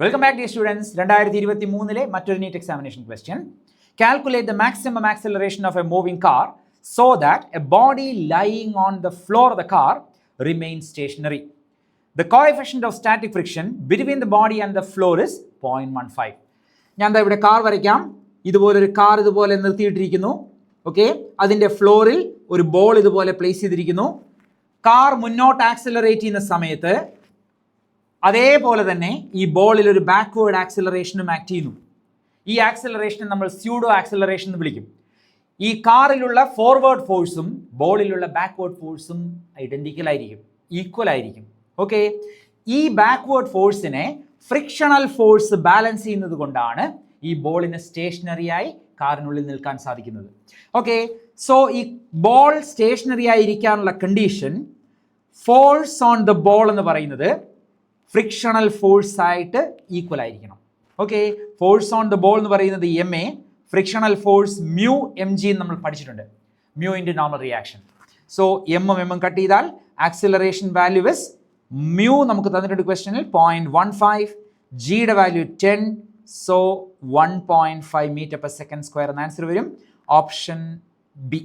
Welcome back dear students. 2023 മറ്റൊരു NEET examination question. Calculate the maximum acceleration of a moving car so that a body lying on the floor of the car remains stationary. The coefficient of static friction between the body and the floor is 0.15. ഞാൻ എന്താ ഇവിടെ car വരയ്ക്കാം. ഇതുപോലൊരു car ഇതുപോലെ നിർത്തിയിട്ടിരിക്കുന്നു. Okay, അതിൻ്റെ ഫ്ലോറിൽ ഒരു ball ഇതുപോലെ പ്ലേസ് ചെയ്തിരിക്കുന്നു. കാർ മുന്നോട്ട് ആക്സിലറേറ്റ് ചെയ്യുന്ന സമയത്ത് അതേപോലെ തന്നെ ഈ ബോളിൽ ഒരു ബാക്ക്വേർഡ് ആക്സിലറേഷനും ആക്ട് ചെയ്യുന്നു. ഈ ആക്സിലറേഷനെ നമ്മൾ സ്യൂഡോ ആക്സിലറേഷൻ എന്ന് വിളിക്കും. ഈ കാറിലുള്ള ഫോർവേഡ് ഫോഴ്സും ബോളിലുള്ള ബാക്ക്വേർഡ് ഫോഴ്സും ഐഡന്റിക്കൽ ആയിരിക്കും, ഈക്വൽ ആയിരിക്കും. ഓക്കെ, ഈ ബാക്ക്വേർഡ് ഫോഴ്സിനെ ഫ്രിക്ഷണൽ ഫോഴ്സ് ബാലൻസ് ചെയ്യുന്നത് കൊണ്ടാണ് ഈ ബോളിന് സ്റ്റേഷനറി ആയി കാറിനുള്ളിൽ നിൽക്കാൻ സാധിക്കുന്നത്. ഓക്കെ, സോ ഈ ബോൾ സ്റ്റേഷനറി ആയി ഇരിക്കാനുള്ള condition force on the ball എന്ന് പറയുന്നത് ഫ്രിക്ഷണൽ ഫോഴ്സ് ആയിട്ട് ഈക്വൽ ആയിരിക്കണം. Okay, force on the ball എന്ന് പറയുന്നത് MA, frictional force mu mg നമ്മൾ പഠിച്ചിട്ടുണ്ട്, mu into normal reaction. So എമ്മും കട്ട് ചെയ്താൽ ആക്സിലറേഷൻ വാല്യൂ ഇസ് മ്യൂ നമുക്ക് തന്നിട്ടുണ്ട് ക്വസ്റ്റ്യനിൽ 0.15, ജിയുടെ value 10, so 1.5 metre per second square എന്ന ആൻസർ വരും. Option B.